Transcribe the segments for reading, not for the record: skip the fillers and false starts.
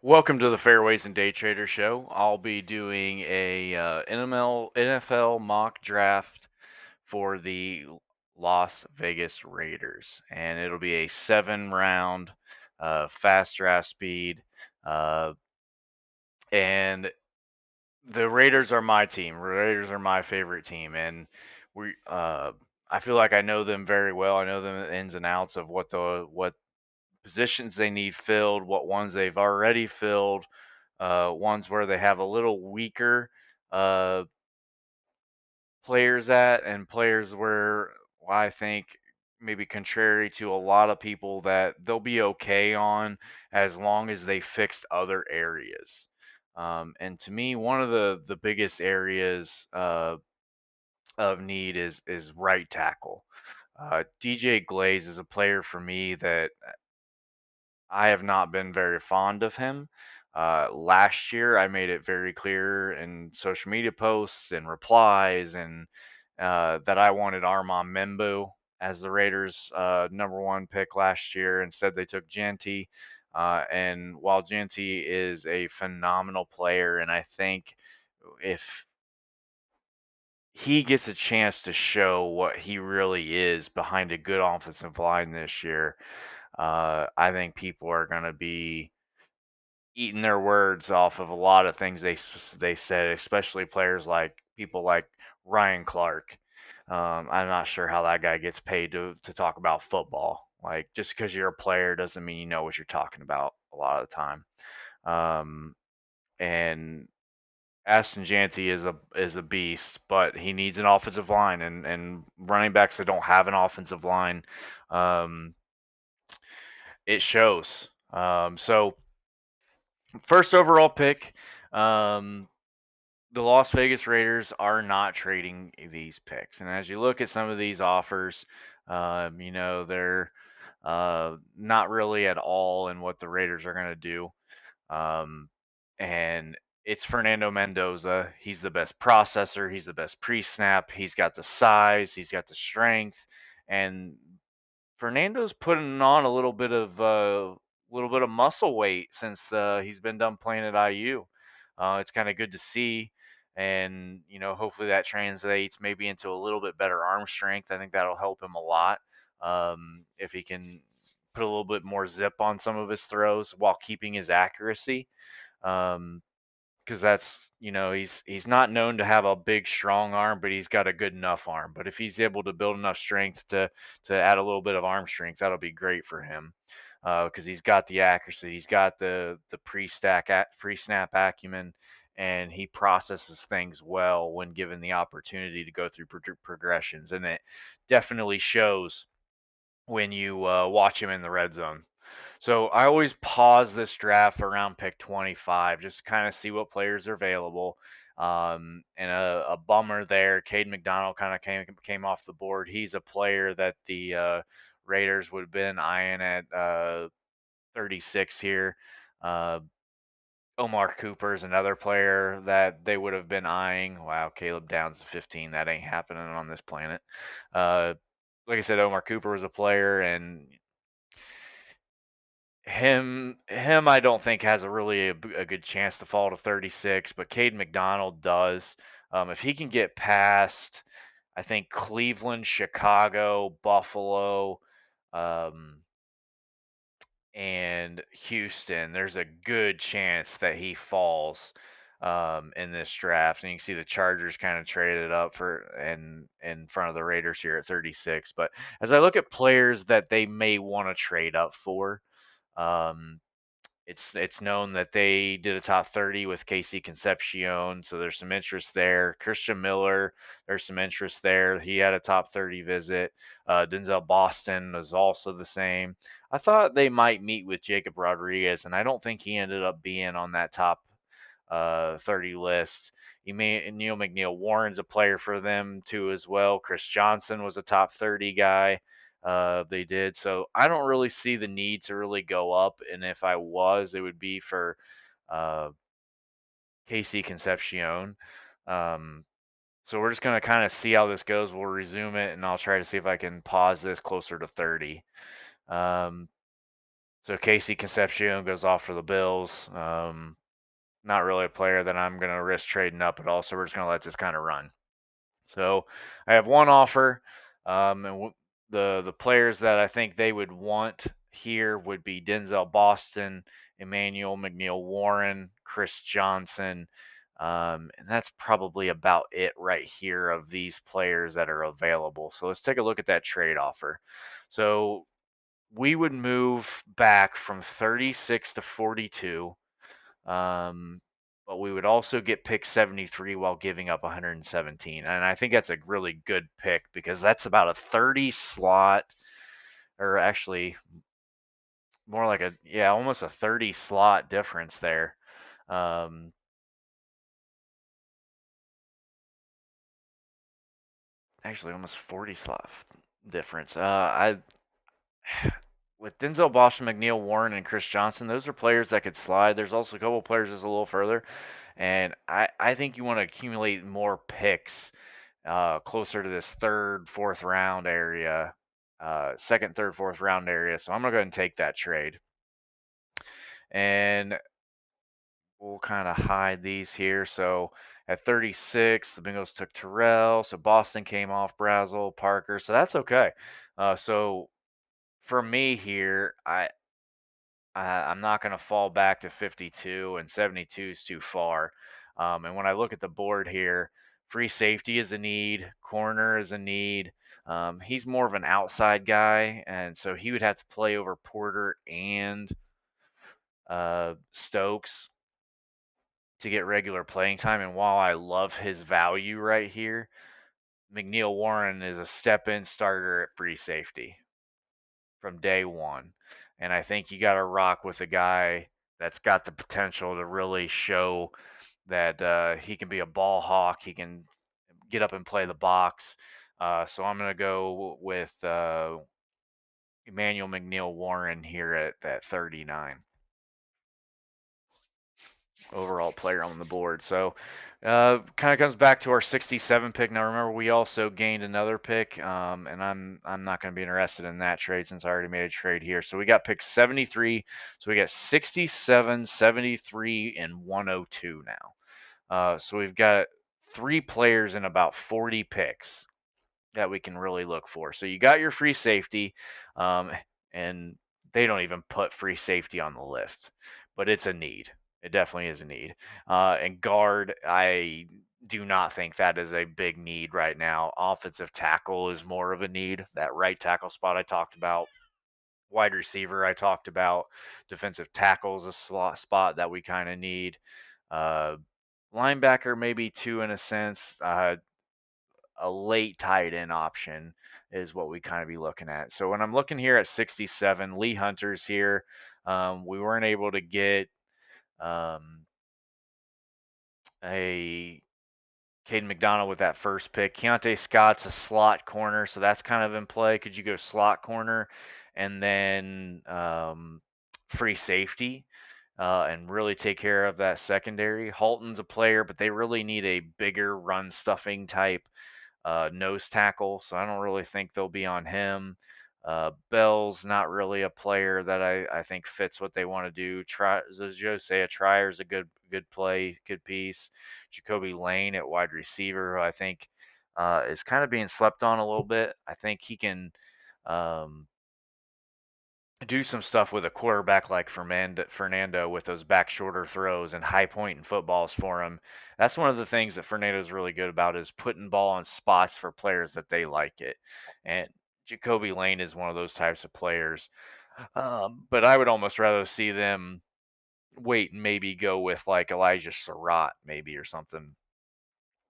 Welcome to the Fairways and Day Trader Show. I'll be doing a NFL mock draft for the Las Vegas Raiders, and it'll be a 7 round fast draft speed. Uh, and the Raiders are my team. Raiders are my favorite team, and we. I feel like I know them very well. I know them ins and outs of what positions they need filled, what ones they've already filled, ones where they have a little weaker uh, players at, and players where I think maybe contrary to a lot of people that they'll be okay on as long as they fixed other areas. And to me, one of the biggest areas of need is right tackle. DJ Glaze is a player for me that I have not been very fond of him. Last year, I made it very clear in social media posts and replies, and that I wanted Armand Membu as the Raiders' #1 pick last year. Instead, they took Genty. And while Genty is a phenomenal player, and I think if he gets a chance to show what he really is behind a good offensive line this year, I think people are going to be eating their words off of a lot of things they said, especially players like people like Ryan Clark. I'm not sure how that guy gets paid to talk about football. Like just because you're a player doesn't mean you know what you're talking about a lot of the time. And Aston Janty is a beast, but he needs an offensive line, and running backs that don't have an offensive line, um, it shows. So first overall pick. Um, the Las Vegas Raiders are not trading these picks. And as you look at some of these offers, they're not really at all in what the Raiders are going to do. And it's Fernando Mendoza. He's the best processor. He's the best pre-snap. He's got the size. He's got the strength. And Fernando's putting on a little bit of muscle weight since he's been done playing at IU. It's kind of good to see, and hopefully that translates maybe into a little bit better arm strength. I think that'll help him a lot if he can put a little bit more zip on some of his throws while keeping his accuracy. Um, because that's he's not known to have a big strong arm, but he's got a good enough arm. But if he's able to build enough strength to add a little bit of arm strength, that'll be great for him. Because he's got the accuracy, he's got the pre-snap acumen, and he processes things well when given the opportunity to go through progressions, and it definitely shows when you watch him in the red zone. So I always pause this draft around pick 25 just to kind of see what players are available. And a bummer there, Cade McDonald kind of came off the board. He's a player that the Raiders would have been eyeing at 36 here. Uh, Omar Cooper is another player that they would have been eyeing. Wow, Caleb Downs 15. That ain't happening on this planet. Uh, like I said, Omar Cooper was a player, and him I don't think has a good chance to fall to 36, but Cade McDonald does. If he can get past, I think Cleveland, Chicago, Buffalo, um, and Houston, there's a good chance that he falls in this draft. And you can see the Chargers kind of traded up for and in front of the Raiders here at 36. But as I look at players that they may want to trade up for, um, it's known that they did a top 30 with Casey Concepcion, so there's some interest there. Christian Miller, there's some interest there. He had a top 30 visit. Denzel Boston was also the same. I thought they might meet with Jacob Rodriguez, and I don't think he ended up being on that top 30 list. Neil McNeil Warren's a player for them too as well. Chris Johnson was a top 30 guy. They did. So I don't really see the need to really go up. And if I was, it would be for uh, KC Concepcion. Um, so we're just going to kind of see how this goes. We'll resume it, and I'll try to see if I can pause this closer to 30. Um, So Casey Concepcion goes off for the Bills. Not really a player that I'm going to risk trading up at all. So we're just going to let this kind of run. So I have one offer, and the players that I think they would want here would be Denzel Boston, Emmanuel McNeil Warren, Chris Johnson, and that's probably about it right here of these players that are available. So let's take a look at that trade offer. So we would move back from 36 to 42. Um, but we would also get pick 73 while giving up 117. And I think that's a really good pick because that's about a 30 slot, or actually more like almost a 30 slot difference there. Um, Actually, almost 40 slot difference. I with Denzel Boston, McNeil Warren, and Chris Johnson, those are players that could slide. There's also a couple players that's a little further, and I think you want to accumulate more picks closer to this third, fourth round area, second, third, fourth round area. So I'm gonna go ahead and take that trade, and we'll kind of hide these here. So at 36, the Bengals took Terrell. So Boston came off Brazel, Parker. So that's okay. So for me here, I'm not going to fall back to 52, and 72 is too far. And when I look at the board here, free safety is a need, corner is a need. He's more of an outside guy, and so he would have to play over Porter and Stokes to get regular playing time. And while I love his value right here, McNeil Warren is a step in starter at free safety from day one. And I think you got to rock with a guy that's got the potential to really show that he can be a ball hawk. He can get up and play the box. So I'm going to go with Emmanuel McNeil Warren here at that 39 overall player on the board. So kind of comes back to our 67 pick. Now remember, we also gained another pick, and I'm not going to be interested in that trade since I already made a trade here. So we got pick 73. So we got 67, 73, and 102 now. So we've got three players in about 40 picks that we can really look for. So you got your free safety, and they don't even put free safety on the list, but it's a need. It definitely is a need. And guard, I do not think that is a big need right now. Offensive tackle is more of a need. That right tackle spot I talked about. Wide receiver I talked about. Defensive tackle is a spot that we kind of need. Uh, Linebacker maybe two in a sense. A late tight end option is what we kind of be looking at. So when I'm looking here at 67, Lee Hunter's here. We weren't able to get um, a Caden McDonald with that first pick. Keontae Scott's a slot corner, so that's kind of in play. Could you go slot corner and then free safety and really take care of that secondary? Halton's a player, but they really need a bigger run stuffing type nose tackle, so I don't really think they'll be on him. Bell's not really a player that I think fits what they want to do. Try, as Joe say, a Trier's a good play, good piece. Jacoby Lane at wide receiver, who I think is kind of being slept on a little bit. I think he can um, do some stuff with a quarterback like Fernando with those back shorter throws and high point and footballs for him. That's one of the things that Fernando's really good about is putting ball on spots for players that they like it. And Jacoby Lane is one of those types of players. But I would almost rather see them wait and maybe go with like Elijah Surratt maybe or something,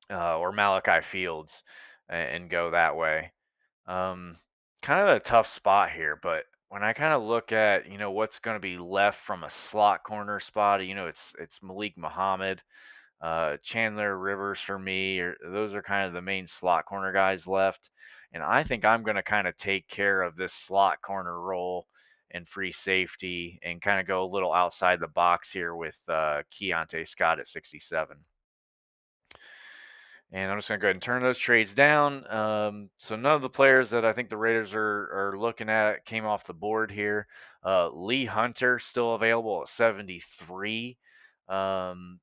or Malachi Fields and go that way. Um, Kind of a tough spot here, but when I kind of look at, what's going to be left from a slot corner spot, it's Malik Muhammad, Chandler Rivers for me, or those are kind of the main slot corner guys left. And I think I'm going to kind of take care of this slot corner role and free safety and kind of go a little outside the box here with Keontae Scott at 67. And I'm just going to go ahead and turn those trades down. So none of the players that I think the Raiders are looking at came off the board here. Lee Hunter still available at 73. Um,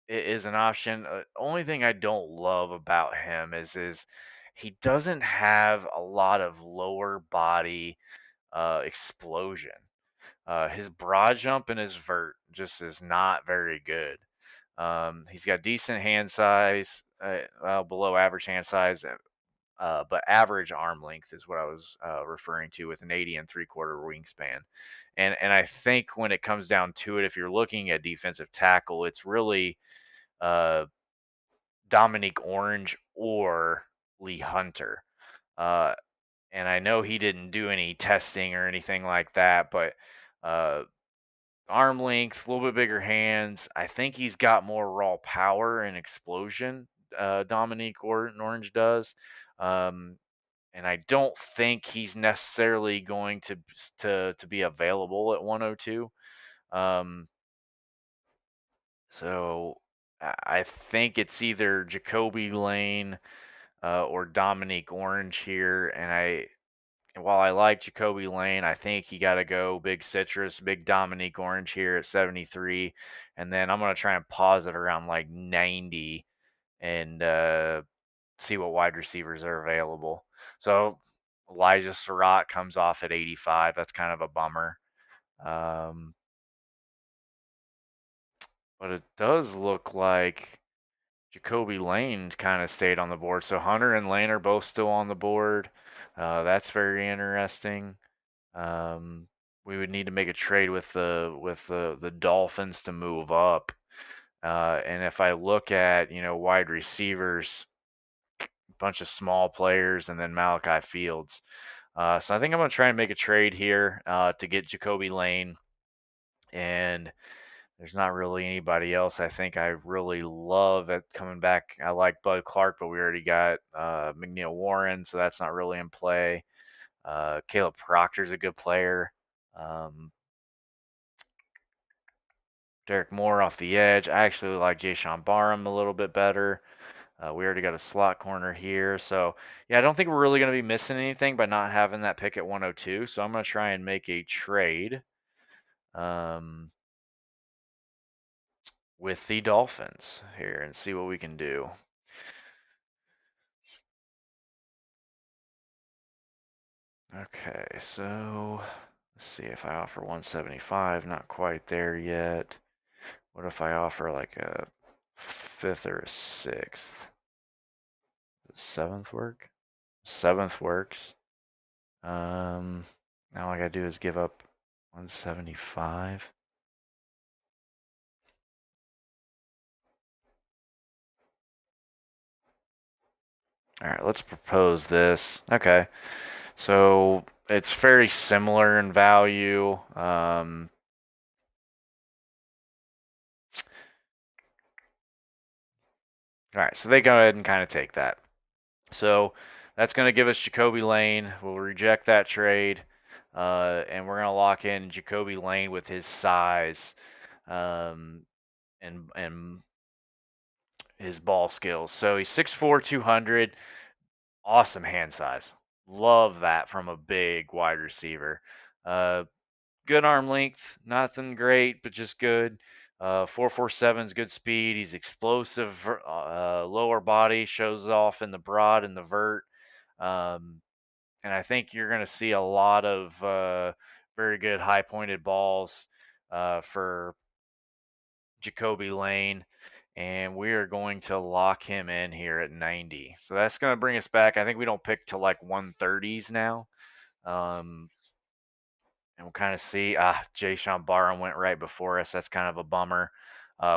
it is an option. Only thing I don't love about him is he doesn't have a lot of lower body explosion. His broad jump and his vert just is not very good. He's got decent hand size, well, below average hand size, but average arm length is what I was referring to, with an 80 3/4 wingspan. And I think when it comes down to it, if you're looking at defensive tackle, it's really uh, Dominique Orange or Lee Hunter. Uh, and I know he didn't do any testing or anything like that, but uh, arm length, a little bit bigger hands. I think he's got more raw power and explosion. Dominique Orange does, um, and I don't think he's necessarily going to be available at 102. Um, so I think it's either Jacoby Lane or Dominique Orange here, and while I like Jacoby Lane, I think you got to go big citrus, big Dominique Orange here at 73. And then I'm going to try and pause it around like 90 and see what wide receivers are available. So Elijah Surratt comes off at 85. That's kind of a bummer. Um, but it does look like Jacoby Lane kind of stayed on the board. So Hunter and Lane are both still on the board. That's very interesting. Um, we would need to make a trade with the Dolphins to move up. And if I look at wide receivers, a bunch of small players, and then Malachi Fields. So I think I'm going to try and make a trade here to get Jacoby Lane. And there's not really anybody else I think I really love at coming back. I like Bud Clark, but we already got McNeil Warren, so that's not really in play. Caleb Proctor's a good player. Um, Derek Moore off the edge. I actually like Jay Barham a little bit better. We already got a slot corner here. So, yeah, I don't think we're really going to be missing anything by not having that pick at 102. So I'm going to try and make a trade um, with the Dolphins here and see what we can do. Okay, so let's see if I offer 175. Not quite there yet. What if I offer like a fifth or a sixth? Does seventh work? Seventh works. Now all I gotta do is give up 175. All right, let's propose this. Okay, so it's very similar in value. All right, so they go ahead and kind of take that. So that's going to give us Jacoby Lane. We'll reject that trade, and we're going to lock in Jacoby Lane with his size um, and his ball skills. So he's 6'4", 200. Awesome hand size. Love that from a big wide receiver. Uh, Good arm length, nothing great, but just good. 4.47 is good speed. He's explosive. Lower body shows off in the broad and the vert. Um, and I think you're going to see a lot of very good high pointed balls for Jacoby Lane. And we are going to lock him in here at 90. So that's going to bring us back. I think we don't pick to like 130s now. And we'll kind of see. Jay Barham went right before us. That's kind of a bummer.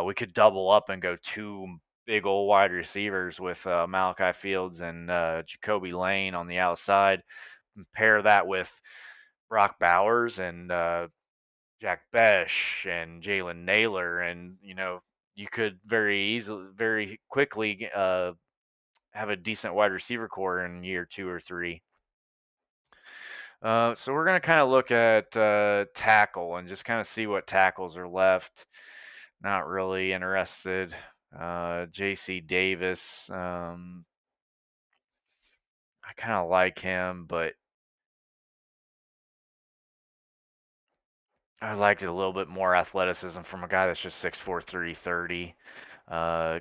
We could double up and go two big old wide receivers with Malachi Fields and Jacoby Lane on the outside. And pair that with Brock Bowers and Jack Besh and Jalen Naylor, and you could very quickly have a decent wide receiver core in year 2 or 3. So we're going to kind of look at tackle and just kind of see what tackles are left. Not really interested. J.C. Davis. I kind of like him, but I liked a little bit more athleticism from a guy that's just 6'4", 330.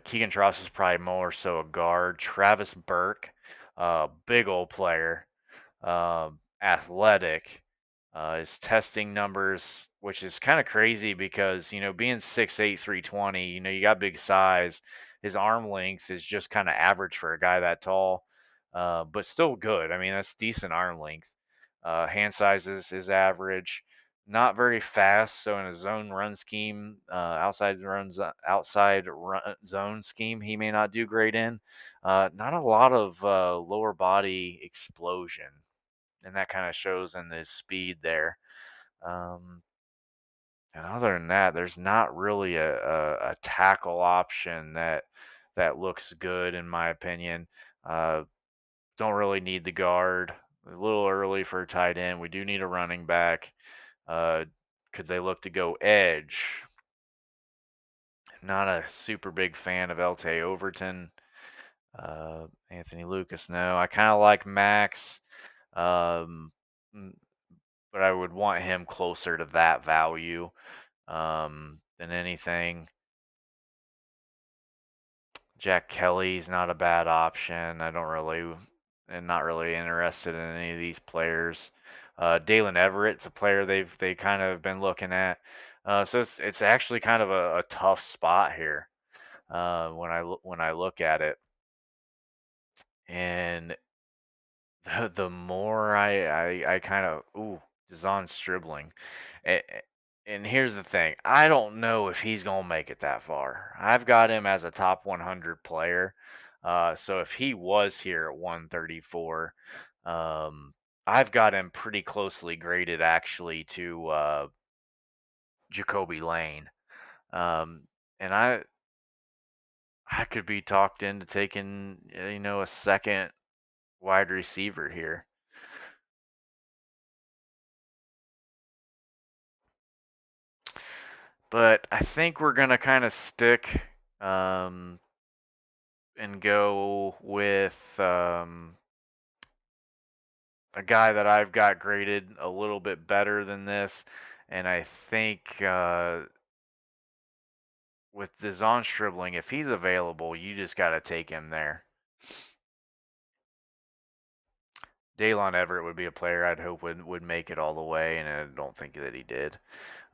Keegan Tross is probably more so a guard. Travis Burke, big old player, athletic. His testing numbers, which is kind of crazy because, being 6'8", 320, you got big size. His arm length is just kind of average for a guy that tall, but still good. I mean, that's decent arm length. Hand size is average. Not very fast, so in a zone run scheme, outside run zone scheme, he may not do great in. Not a lot of lower body explosion, and that kind of shows in the speed there. Um, and other than that, there's not really a tackle option that looks good in my opinion. Uh, don't really need the guard. A little early for a tight end. We do need a running back. Uh, could they look to go edge? Not a super big fan of LT Overton. Anthony Lucas, no. I kind of like Max. Um, but I would want him closer to that value than anything. Jack Kelly's not a bad option. I'm not really interested in any of these players. Dalen Everett's a player they kind of been looking at. So it's actually kind of a tough spot here when I look at it, and the more I kind of Dazon Stribling. And here's the thing. I don't know if he's going to make it that far. I've got him as a top 100 player. So if he was here at 134, um, I've got him pretty closely graded actually to Jacoby Lane. Um, and I could be talked into taking, a second wide receiver here. But I think we're going to kind of stick um, and go with a guy that I've got graded a little bit better than this. And I think with Dazon Stribling, if he's available, you just got to take him there. Daylon Everett would be a player I'd hope would make it all the way, and I don't think that he did.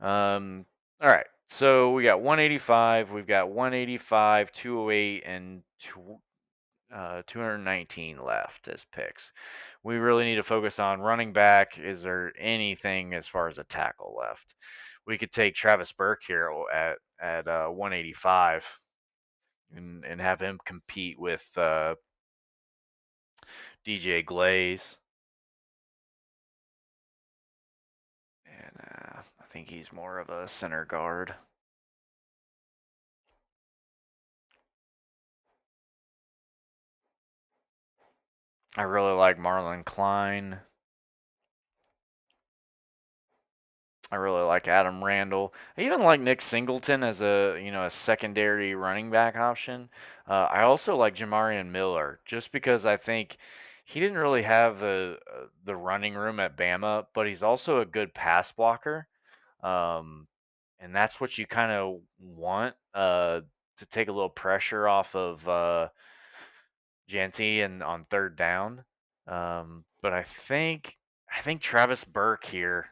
All right, so we got 185, we've got 185, 208, and 219 left as picks. We really need to focus on running back. Is there anything as far as a tackle left? We could take Travis Burke here at 185 and have him compete with DJ Glaze. And I think he's more of a center guard. I really like Marlon Klein. I really like Adam Randall. I even like Nick Singleton as a secondary running back option. I also like Jamarian Miller just because I think he didn't really have the running room at Bama, but he's also a good pass blocker. Um, and that's what you kind of want to take a little pressure off of Genty and on third down. But I think Travis Burke here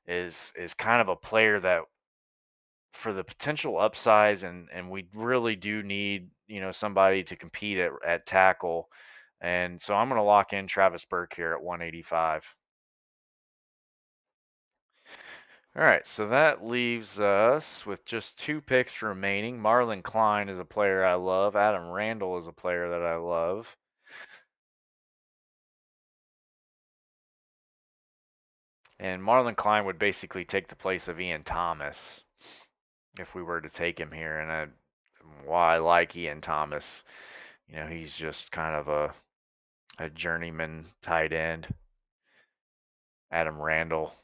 is kind of a player that for the potential upsides and we really do need somebody to compete at tackle. And so I'm going to lock in Travis Burke here at 185. All right, so that leaves us with just two picks remaining. Marlon Klein is a player I love. Adam Randall is a player that I love. And Marlon Klein would basically take the place of Ian Thomas if we were to take him here. And why I like Ian Thomas, he's just kind of a journeyman tight end. Adam Randall.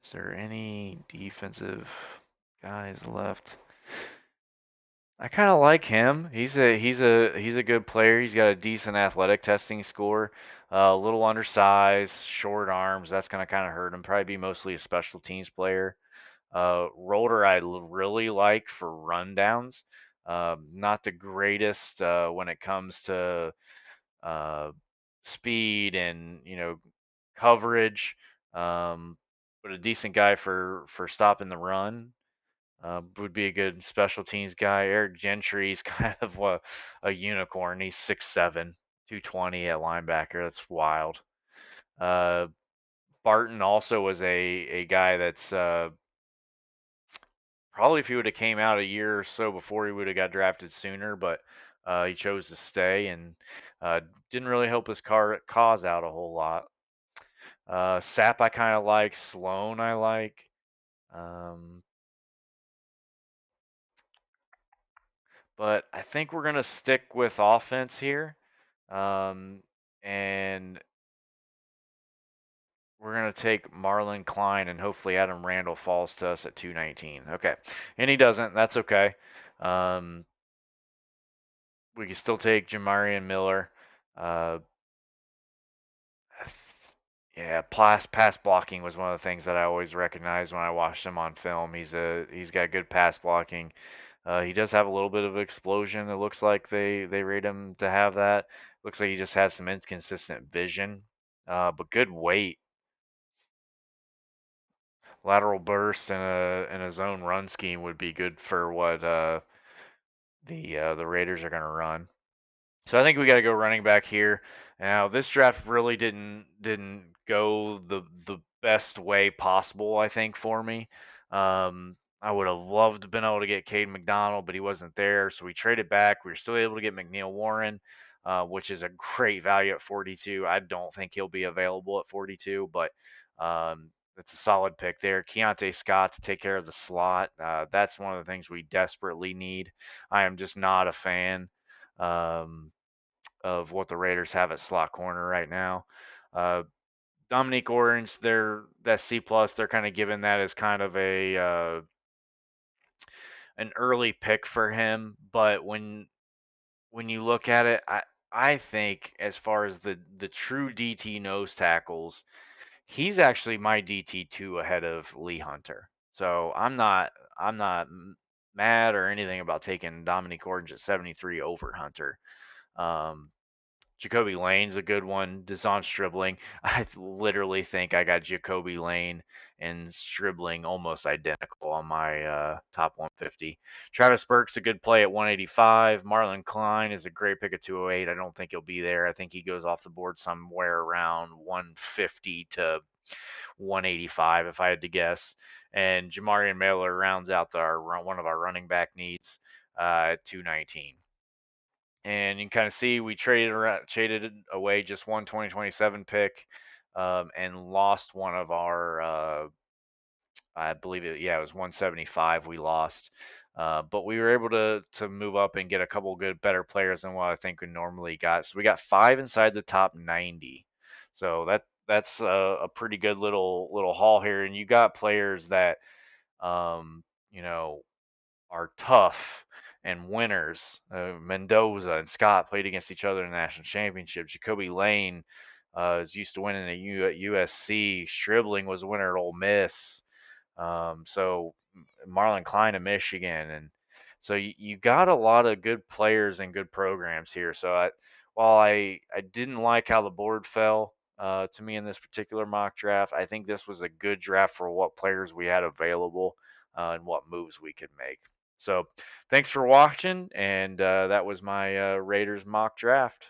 Is there any defensive guys left? I kind of like him. He's a good player. He's got a decent athletic testing score. A little undersized, short arms. That's gonna kind of hurt him. Probably be mostly a special teams player. Roller really like for rundowns. Not the greatest when it comes to uh, speed and coverage, um, but a decent guy for stopping the run. Would be a good special teams guy. Eric Gentry's kind of a unicorn. He's 6'7", 220 at linebacker. That's wild. Uh, Barton also was a guy that's probably if he would have came out a year or so before, he would have got drafted sooner, but he chose to stay and uh, didn't really help his cause out a whole lot. Sapp I kind of like. Sloan I like. Um, but I think we're gonna stick with offense here, and we're gonna take Marlon Klein, and hopefully Adam Randall falls to us at 219. Okay, and he doesn't. That's okay. Um, we can still take Jamarian Miller. Uh, yeah, pass blocking was one of the things that I always recognized when I watched him on film. He's got good pass blocking. He does have a little bit of explosion. It looks like they rate him to have that. Looks like he just has some inconsistent vision, but good weight. Lateral burst and a zone run scheme would be good for what the Raiders are going to run. So I think we got to go running back here. Now this draft really didn't go the best way possible. I think for me, I would have loved to been able to get Cade McDonald, but he wasn't there. So we traded back. We were still able to get McNeil Warren, which is a great value at 42. I don't think he'll be available at 42, but it's a solid pick there. Keontae Scott to take care of the slot. That's one of the things we desperately need. I am just not a fan. Um, of what the Raiders have at slot corner right now. Uh, Dominique Orange, they're that C plus. They're kind of giving that as kind of a an early pick for him. But when you look at it, I think as far as the true DT nose tackles, he's actually my DT2 ahead of Lee Hunter. So I'm not mad or anything about taking Dominique Orange at 73 over Hunter. Um, Jacoby Lane's a good one. Deson Stribling. I literally think I got Jacoby Lane and Stribling almost identical on my top 150. Travis Burke's a good play at 185. Marlon Klein is a great pick at 208. I don't think he'll be there. I think he goes off the board somewhere around 150 to 185 if I had to guess. And Jamarian Miller rounds out one of our running back needs at 219. And you can kind of see we traded away just one 2027 pick, and lost one of our I believe it was 175 we lost. But we were able to move up and get a couple good better players than what I think we normally got. So we got 5 inside the top 90. So that's a pretty good little haul here, and you got players that you know are tough and winners. Mendoza and Scott played against each other in the national championship. Jacoby Lane is used to winning at USC. Stribling was a winner at Ole Miss. So Marlon Klein of Michigan, and so you got a lot of good players and good programs here. So while I didn't like how the board fell to me in this particular mock draft, I think this was a good draft for what players we had available and what moves we could make. So thanks for watching, and that was my Raiders mock draft.